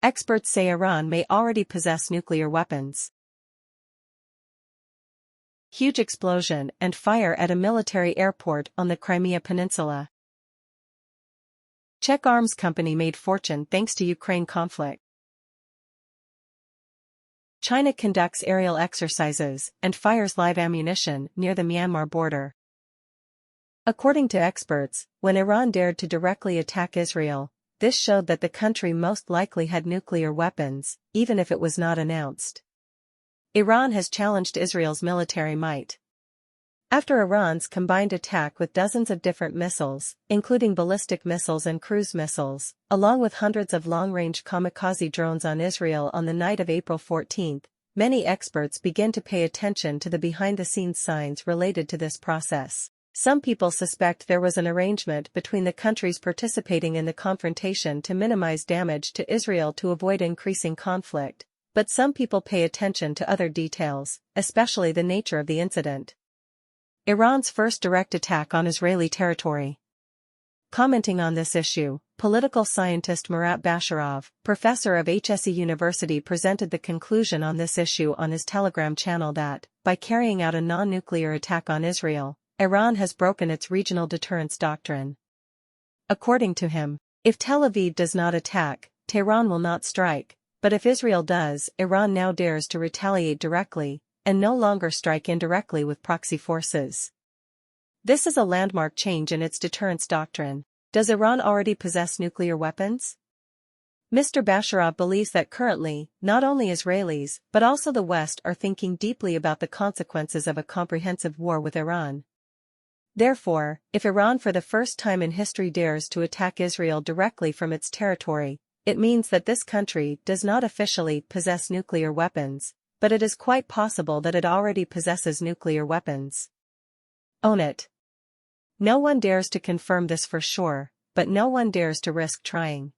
Experts say Iran may already possess nuclear weapons. Huge explosion and fire at a military airport on the Crimea Peninsula. Czech arms company made fortune thanks to Ukraine conflict. China conducts aerial exercises and fires live ammunition near the Myanmar border. According to experts, when Iran dared to directly attack Israel, this showed that the country most likely had nuclear weapons, even if it was not announced. Iran has challenged Israel's military might. After Iran's combined attack with dozens of different missiles, including ballistic missiles and cruise missiles, along with hundreds of long-range kamikaze drones on Israel on the night of April 14, many experts begin to pay attention to the behind-the-scenes signs related to this process. Some people suspect there was an arrangement between the countries participating in the confrontation to minimize damage to Israel to avoid increasing conflict, but some people pay attention to other details, especially the nature of the incident. Iran's first direct attack on Israeli territory. Commenting on this issue, political scientist Murat Basharov, professor of HSE University, presented the conclusion on this issue on his Telegram channel that, by carrying out a non-nuclear attack on Israel, Iran has broken its regional deterrence doctrine. According to him, if Tel Aviv does not attack, Tehran will not strike, but if Israel does, Iran now dares to retaliate directly, and no longer strike indirectly with proxy forces. This is a landmark change in its deterrence doctrine. Does Iran already possess nuclear weapons? Mr. Basharov believes that currently, not only Israelis but also the West are thinking deeply about the consequences of a comprehensive war with Iran. Therefore, if Iran for the first time in history dares to attack Israel directly from its territory, it means that this country does not officially possess nuclear weapons, but it is quite possible that it already possesses nuclear weapons. Own it. No one dares to confirm this for sure, but no one dares to risk trying.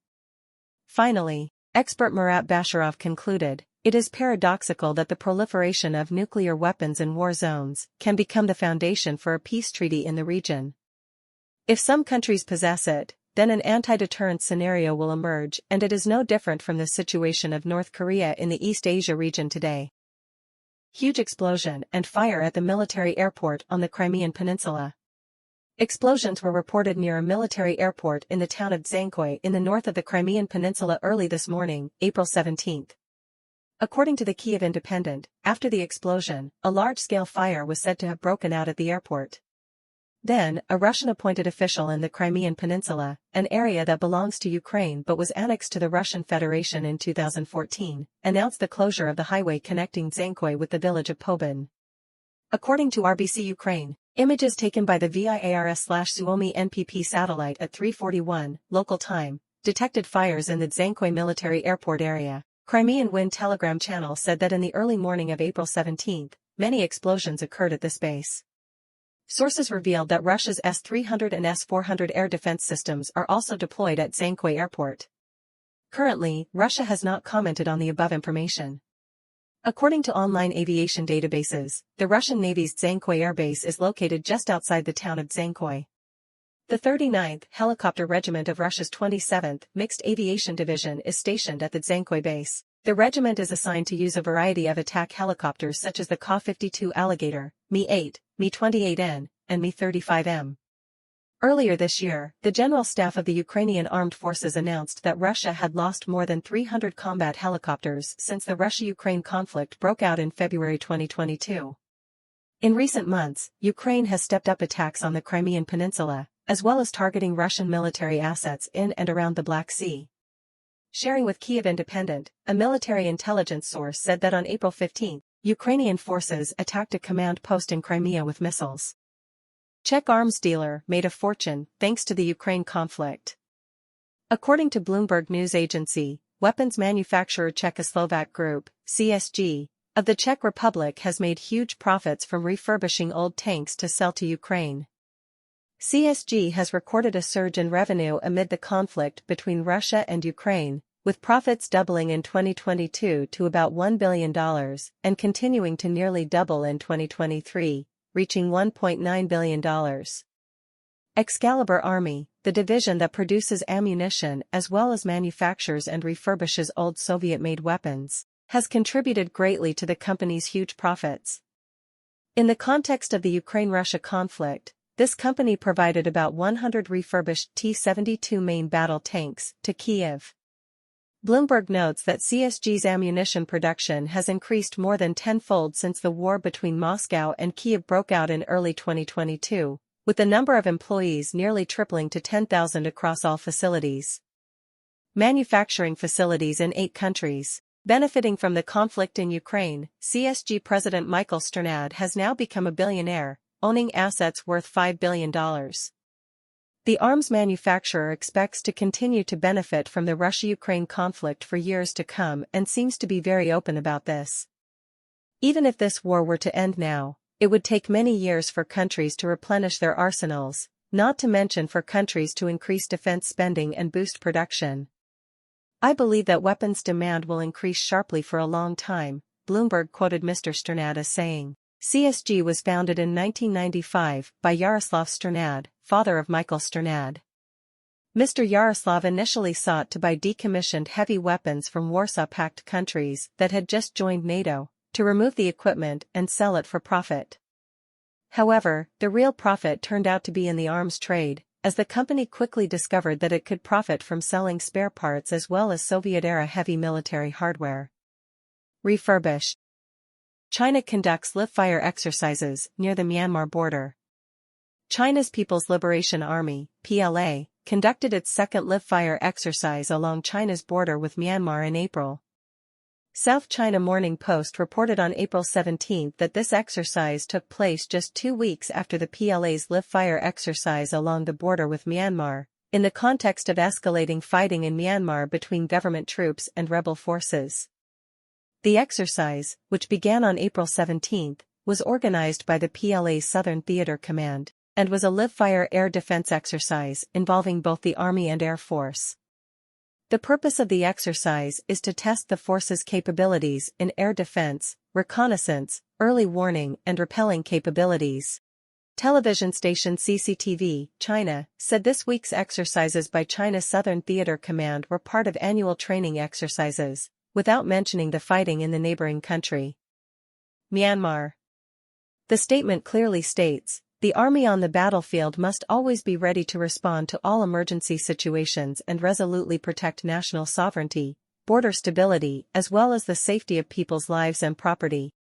Finally, expert Murat Basharov concluded, it is paradoxical that the proliferation of nuclear weapons in war zones can become the foundation for a peace treaty in the region. If some countries possess it, then an anti-deterrence scenario will emerge, and it is no different from the situation of North Korea in the East Asia region today. Huge explosion and fire at the military airport on the Crimean Peninsula. Explosions were reported near a military airport in the town of Dzyankoy in the north of the Crimean Peninsula early this morning, April 17. According to the Kyiv Independent, after the explosion, a large-scale fire was said to have broken out at the airport. Then, a Russian-appointed official in the Crimean Peninsula, an area that belongs to Ukraine but was annexed to the Russian Federation in 2014, announced the closure of the highway connecting Dzyankoy with the village of Pobyn. According to RBC Ukraine, images taken by the VIARS/Suomi NPP satellite at 3:41 local time detected fires in the Dzyankoy military airport area. Crimean Wind Telegram channel said that in the early morning of April 17, many explosions occurred at this base. Sources revealed that Russia's S-300 and S-400 air defense systems are also deployed at Dzyankoy airport. Currently, Russia has not commented on the above information. According to online aviation databases, the Russian Navy's Dzyankoy airbase is located just outside the town of Dzyankoy. The 39th Helicopter Regiment of Russia's 27th Mixed Aviation Division is stationed at the Dzyankoy base. The regiment is assigned to use a variety of attack helicopters such as the Ka-52 Alligator, Mi-8, Mi-28N, and Mi-35M. Earlier this year, the General Staff of the Ukrainian Armed Forces announced that Russia had lost more than 300 combat helicopters since the Russia-Ukraine conflict broke out in February 2022. In recent months, Ukraine has stepped up attacks on the Crimean Peninsula, as well as targeting Russian military assets in and around the Black Sea. Sharing with Kyiv Independent, a military intelligence source said that on April 15, Ukrainian forces attacked a command post in Crimea with missiles. Czech arms dealer made a fortune thanks to the Ukraine conflict. According to Bloomberg News Agency, weapons manufacturer Czechoslovak Group, CSG, of the Czech Republic has made huge profits from refurbishing old tanks to sell to Ukraine. CSG has recorded a surge in revenue amid the conflict between Russia and Ukraine, with profits doubling in 2022 to about $1 billion and continuing to nearly double in 2023, reaching $1.9 billion. Excalibur Army, the division that produces ammunition as well as manufactures and refurbishes old Soviet-made weapons, has contributed greatly to the company's huge profits. In the context of the Ukraine-Russia conflict, this company provided about 100 refurbished T-72 main battle tanks to Kyiv. Bloomberg notes that CSG's ammunition production has increased more than tenfold since the war between Moscow and Kyiv broke out in early 2022, with the number of employees nearly tripling to 10,000 across all facilities. Manufacturing facilities in 8 countries. Benefiting from the conflict in Ukraine, CSG President Michael Sternad has now become a billionaire, owning assets worth $5 billion. The arms manufacturer expects to continue to benefit from the Russia-Ukraine conflict for years to come and seems to be very open about this. Even if this war were to end now, it would take many years for countries to replenish their arsenals, not to mention for countries to increase defense spending and boost production. I believe that weapons demand will increase sharply for a long time, Bloomberg quoted Mr. Sternad as saying. CSG was founded in 1995 by Yaroslav Sternad, father of Michael Sternad. Mr. Yaroslav initially sought to buy decommissioned heavy weapons from Warsaw Pact countries that had just joined NATO, to remove the equipment and sell it for profit. However, the real profit turned out to be in the arms trade, as the company quickly discovered that it could profit from selling spare parts as well as Soviet-era heavy military hardware. Refurbished. China conducts live-fire exercises near the Myanmar border. China's People's Liberation Army, PLA, conducted its second live-fire exercise along China's border with Myanmar in April. South China Morning Post reported on April 17 that this exercise took place just 2 weeks after the PLA's live-fire exercise along the border with Myanmar, in the context of escalating fighting in Myanmar between government troops and rebel forces. The exercise, which began on April 17, was organized by the PLA's Southern Theater Command, and was a live-fire air defense exercise involving both the Army and Air Force. The purpose of the exercise is to test the force's capabilities in air defense, reconnaissance, early warning and repelling capabilities. Television station CCTV, China, said this week's exercises by China's Southern Theater Command were part of annual training exercises, without mentioning the fighting in the neighboring country. Myanmar. The statement clearly states, the army on the battlefield must always be ready to respond to all emergency situations and resolutely protect national sovereignty, border stability as well as the safety of people's lives and property.